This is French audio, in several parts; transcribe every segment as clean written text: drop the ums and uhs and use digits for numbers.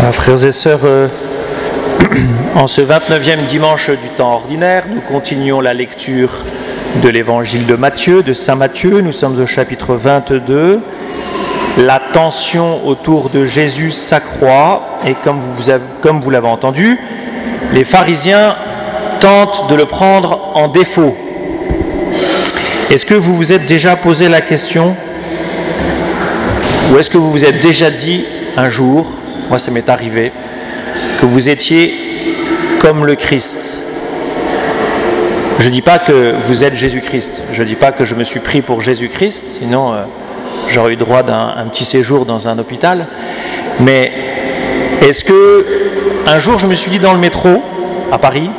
Voilà, frères et sœurs, en ce 29e dimanche du temps ordinaire, nous continuons la lecture de l'évangile de Matthieu, de Saint Matthieu. Nous sommes au chapitre 22. La tension autour de Jésus s'accroît et comme vous l'avez entendu, les pharisiens tentent de le prendre en défaut. Est-ce que vous vous êtes déjà posé la question, ou est-ce que vous vous êtes déjà dit un jour, moi ça m'est arrivé, que vous étiez comme le Christ? Je ne dis pas que vous êtes Jésus-Christ, je ne dis pas que je me suis pris pour Jésus-Christ, sinon j'aurais eu droit d'un petit séjour dans un hôpital. Mais est-ce que un jour je me suis dit dans le métro à Paris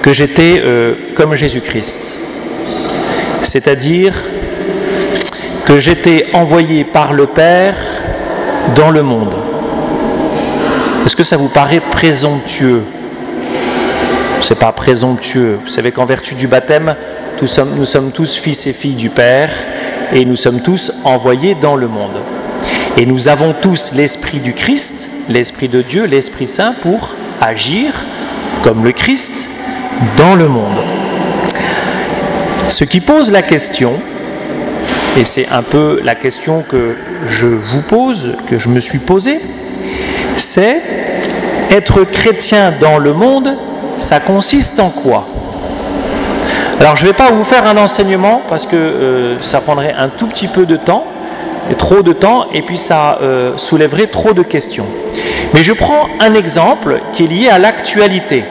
que j'étais comme Jésus-Christ, c'est-à-dire que j'étais envoyé par le Père dans le monde? Est-ce que ça vous paraît présomptueux? C'est pas présomptueux. Vous savez qu'en vertu du baptême, nous sommes tous fils et filles du Père et nous sommes tous envoyés dans le monde. Et nous avons tous l'Esprit du Christ, l'Esprit de Dieu, l'Esprit Saint pour agir comme le Christ dans le monde. Ce qui pose la question, et c'est un peu la question que je vous pose, que je me suis posée, c'est être chrétien dans le monde, ça consiste en quoi? Alors je ne vais pas vous faire un enseignement parce que ça prendrait un tout petit peu de temps, trop de temps, et puis ça soulèverait trop de questions. Mais je prends un exemple qui est lié à l'actualité.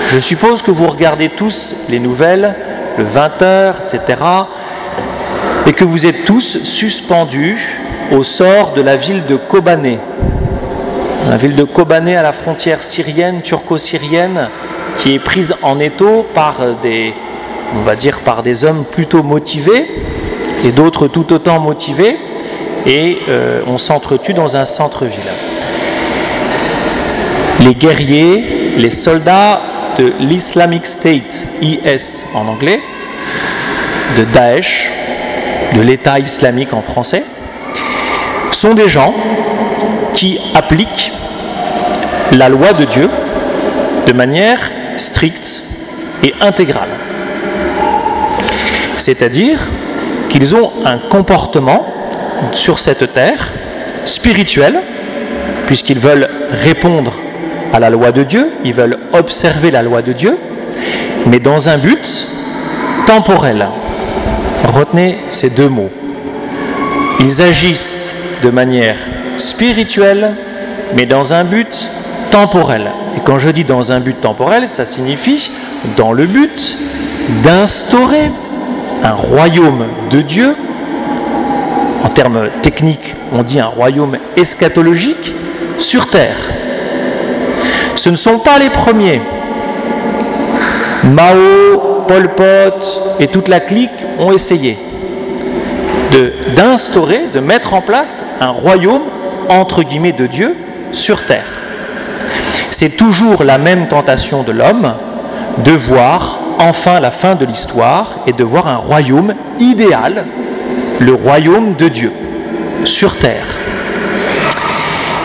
Je suppose que vous regardez tous les nouvelles, le 20h, etc., et que vous êtes tous suspendus au sort de la ville de Kobané. La ville de Kobané à la frontière syrienne, turco-syrienne, qui est prise en étau par des hommes plutôt motivés et d'autres tout autant motivés, et on s'entretue dans un centre-ville. Les guerriers, les soldats de l'Islamic State, IS en anglais, de Daesh, de l'État islamique en français, sont des gens qui appliquent la loi de Dieu de manière stricte et intégrale. C'est-à-dire qu'ils ont un comportement sur cette terre spirituel, puisqu'ils veulent répondre à la loi de Dieu, ils veulent observer la loi de Dieu, mais dans un but temporel. Retenez ces deux mots. Ils agissent de manière spirituelle, mais dans un but temporel. Et quand je dis dans un but temporel, ça signifie dans le but d'instaurer un royaume de Dieu. En termes techniques, on dit un royaume eschatologique sur terre. Ce ne sont pas les premiers. Mao, Pol Pot et toute la clique ont essayé d'instaurer, de mettre en place un royaume entre guillemets de Dieu sur terre. C'est toujours la même tentation de l'homme de voir enfin la fin de l'histoire et de voir un royaume idéal, le royaume de Dieu sur terre.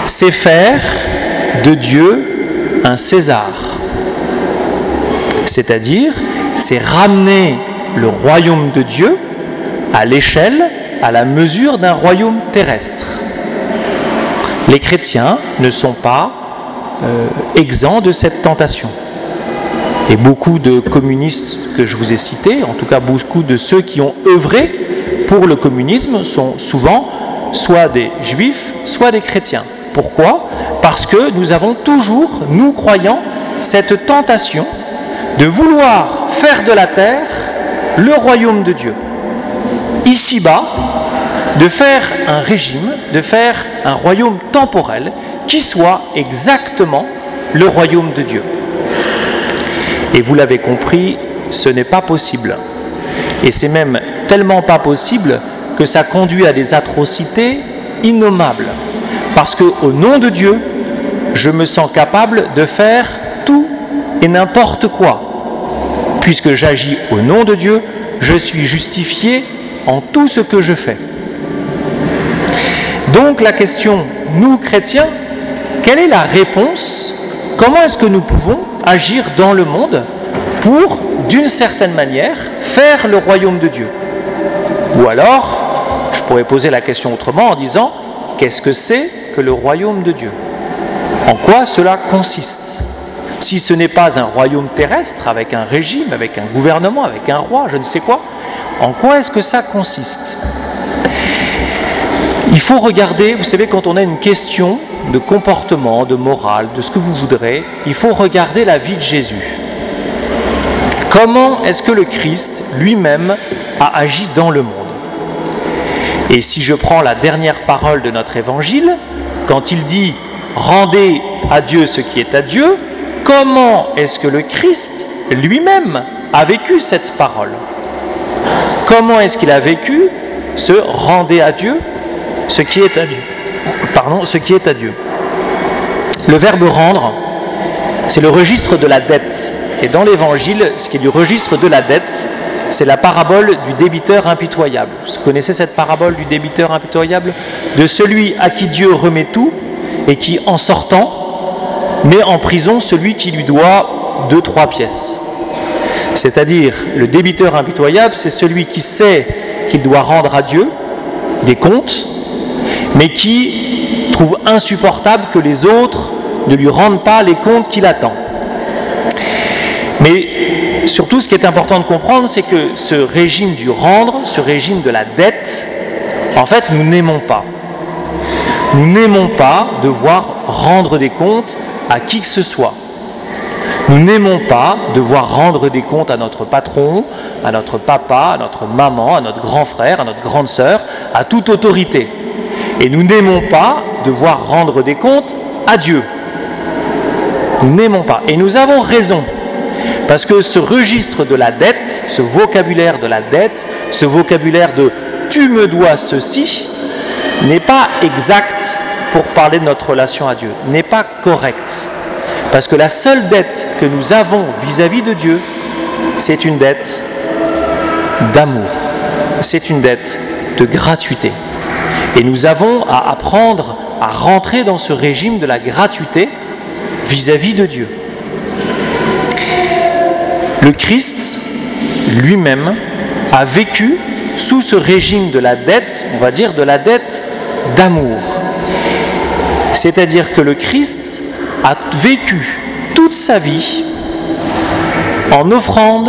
C'est faire de Dieu un César, c'est-à-dire c'est ramener le royaume de Dieu à l'échelle, à la mesure d'un royaume terrestre. Les chrétiens ne sont pas exempts de cette tentation. Et beaucoup de communistes que je vous ai cités, en tout cas beaucoup de ceux qui ont œuvré pour le communisme, sont souvent soit des juifs, soit des chrétiens. Pourquoi? Parce que nous avons toujours, nous croyants, cette tentation de vouloir faire de la terre le royaume de Dieu. Ici-bas, de faire un régime, de faire un royaume temporel qui soit exactement le royaume de Dieu. Et vous l'avez compris, ce n'est pas possible. Et c'est même tellement pas possible que ça conduit à des atrocités innommables. Parce qu'au nom de Dieu, je me sens capable de faire tout et n'importe quoi. Puisque j'agis au nom de Dieu, je suis justifié en tout ce que je fais. Donc la question nous chrétiens, quelle est la réponse? Comment est-ce que nous pouvons agir dans le monde pour, d'une certaine manière, faire le royaume de Dieu? Ou alors, je pourrais poser la question autrement en disant, qu'est-ce que c'est que le royaume de Dieu? En quoi cela consiste? Si ce n'est pas un royaume terrestre, avec un régime, avec un gouvernement, avec un roi, je ne sais quoi, en quoi est-ce que ça consiste? Il faut regarder, vous savez, quand on a une question de comportement, de morale, de ce que vous voudrez, il faut regarder la vie de Jésus. Comment est-ce que le Christ lui-même a agi dans le monde? Et si je prends la dernière parole de notre évangile, quand il dit « Rendez à Dieu ce qui est à Dieu », comment est-ce que le Christ lui-même a vécu cette parole? Comment est-ce qu'il a vécu ce « Rendez à Dieu ce qui est à Dieu ». Pardon, ce qui est à Dieu. Le verbe « rendre », c'est le registre de la dette. Et dans l'Évangile, ce qui est du registre de la dette, c'est la parabole du débiteur impitoyable. Vous connaissez cette parabole du débiteur impitoyable? De celui à qui Dieu remet tout et qui, en sortant, met en prison celui qui lui doit 2-3 pièces. C'est-à-dire, le débiteur impitoyable, c'est celui qui sait qu'il doit rendre à Dieu des comptes, mais qui trouve insupportable que les autres ne lui rendent pas les comptes qu'il attend. Mais surtout, ce qui est important de comprendre, c'est que ce régime du rendre, ce régime de la dette, en fait, nous n'aimons pas. Nous n'aimons pas devoir rendre des comptes à qui que ce soit. Nous n'aimons pas devoir rendre des comptes à notre patron, à notre papa, à notre maman, à notre grand frère, à notre grande sœur, à toute autorité. Et nous n'aimons pas devoir rendre des comptes à Dieu. Nous n'aimons pas. Et nous avons raison. Parce que ce registre de la dette, ce vocabulaire de la dette, ce vocabulaire de « tu me dois ceci », n'est pas exact pour parler de notre relation à Dieu, n'est pas correct. Parce que la seule dette que nous avons vis-à-vis de Dieu, c'est une dette d'amour, c'est une dette de gratuité. Et nous avons à apprendre à rentrer dans ce régime de la gratuité vis-à-vis de Dieu. Le Christ lui-même a vécu sous ce régime de la dette, on va dire de la dette d'amour. C'est-à-dire que le Christ a vécu toute sa vie en offrant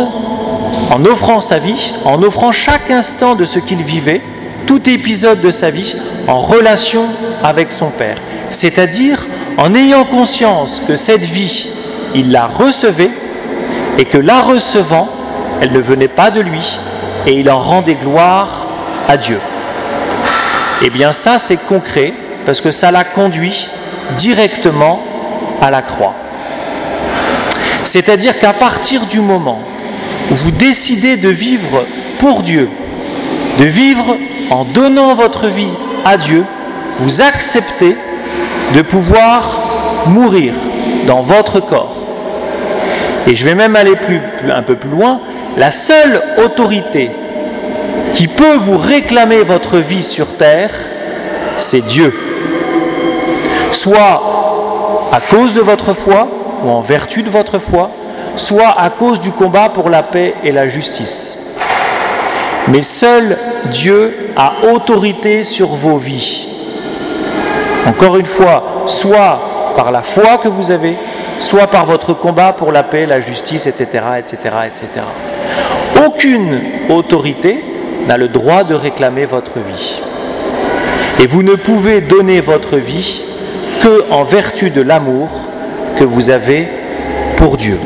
sa vie, en offrant chaque instant de ce qu'il vivait, tout épisode de sa vie, en relation avec son Père. C'est-à-dire en ayant conscience que cette vie, il la recevait, et que la recevant, elle ne venait pas de lui, et il en rendait gloire à Dieu. Eh bien ça, c'est concret, parce que ça l'a conduit directement à la croix. C'est-à-dire qu'à partir du moment où vous décidez de vivre pour Dieu, de vivre en donnant votre vie à Dieu, vous acceptez de pouvoir mourir dans votre corps. Et je vais même aller un peu plus loin, la seule autorité qui peut vous réclamer votre vie sur terre, c'est Dieu. Soit à cause de votre foi, ou en vertu de votre foi, soit à cause du combat pour la paix et la justice. Mais seul Dieu a autorité sur vos vies. Encore une fois, soit par la foi que vous avez, soit par votre combat pour la paix, la justice, etc., etc., etc. Aucune autorité n'a le droit de réclamer votre vie. Et vous ne pouvez donner votre vie qu'en vertu de l'amour que vous avez pour Dieu.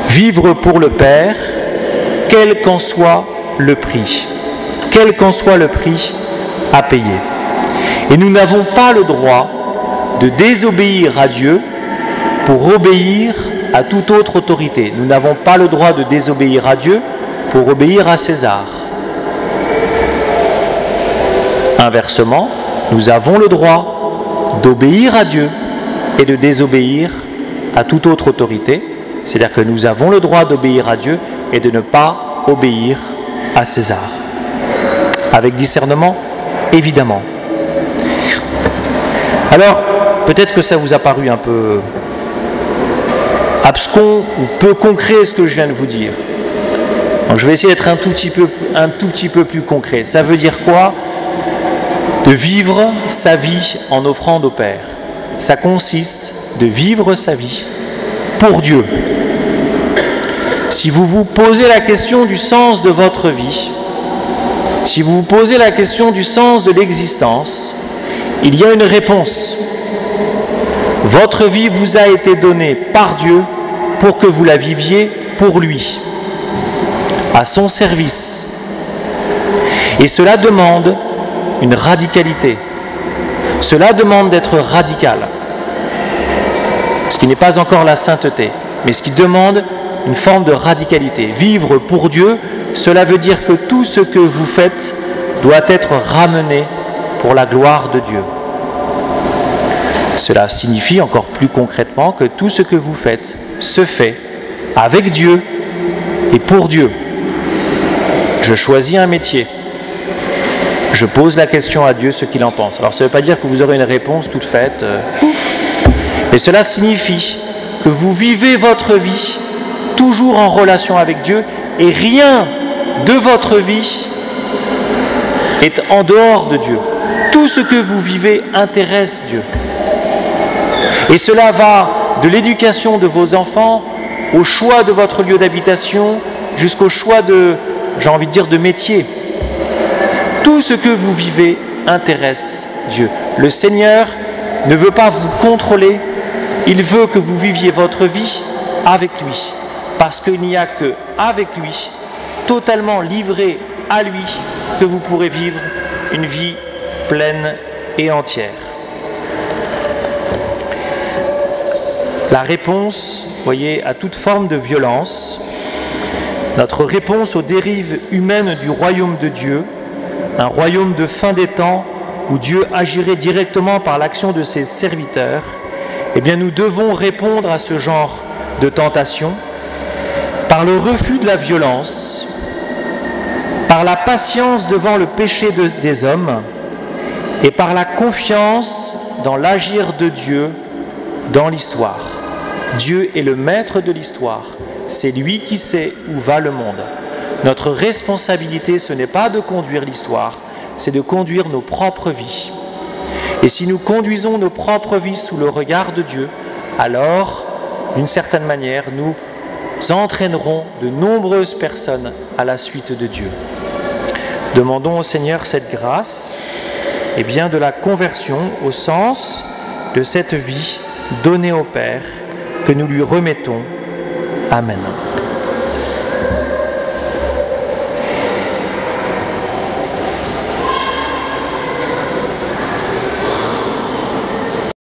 Vivre pour le Père, quel qu'en soit le prix. Quel qu'en soit le prix à payer. Et nous n'avons pas le droit de désobéir à Dieu pour obéir à toute autre autorité. Nous n'avons pas le droit de désobéir à Dieu pour obéir à César. Inversement, nous avons le droit d'obéir à Dieu et de désobéir à toute autre autorité. C'est-à-dire que nous avons le droit d'obéir à Dieu et de ne pas obéir à César. Avec discernement, évidemment. Alors, peut-être que ça vous a paru un peu abscon ou peu concret ce que je viens de vous dire. Donc, je vais essayer d'être un tout petit peu plus concret. Ça veut dire quoi? De vivre sa vie en offrande au Père. Ça consiste de vivre sa vie pour Dieu. Si vous vous posez la question du sens de votre vie, si vous vous posez la question du sens de l'existence, il y a une réponse. Votre vie vous a été donnée par Dieu pour que vous la viviez pour lui, à son service. Et cela demande une radicalité. Cela demande d'être radical. Ce qui n'est pas encore la sainteté, mais ce qui demande une forme de radicalité. Vivre pour Dieu, cela veut dire que tout ce que vous faites doit être ramené pour la gloire de Dieu. Cela signifie encore plus concrètement que tout ce que vous faites se fait avec Dieu et pour Dieu. Je choisis un métier. Je pose la question à Dieu ce qu'il en pense. Alors ça ne veut pas dire que vous aurez une réponse toute faite. Mais cela signifie que vous vivez votre vie toujours en relation avec Dieu et rien de votre vie est en dehors de Dieu. Tout ce que vous vivez intéresse Dieu. Et cela va de l'éducation de vos enfants au choix de votre lieu d'habitation jusqu'au choix de, j'ai envie de dire, de métier. Tout ce que vous vivez intéresse Dieu. Le Seigneur ne veut pas vous contrôler, il veut que vous viviez votre vie avec lui. Parce qu'il n'y a qu'avec lui, totalement livré à lui, que vous pourrez vivre une vie pleine et entière. La réponse, voyez, à toute forme de violence, notre réponse aux dérives humaines du royaume de Dieu, un royaume de fin des temps où Dieu agirait directement par l'action de ses serviteurs, eh bien nous devons répondre à ce genre de tentation par le refus de la violence, par la patience devant le péché des hommes et par la confiance dans l'agir de Dieu dans l'histoire. Dieu est le maître de l'histoire. C'est lui qui sait où va le monde. Notre responsabilité, ce n'est pas de conduire l'histoire, c'est de conduire nos propres vies. Et si nous conduisons nos propres vies sous le regard de Dieu, alors, d'une certaine manière, nous entraînerons de nombreuses personnes à la suite de Dieu. Demandons au Seigneur cette grâce, et bien de la conversion au sens de cette vie donnée au Père, que nous lui remettons. Amen.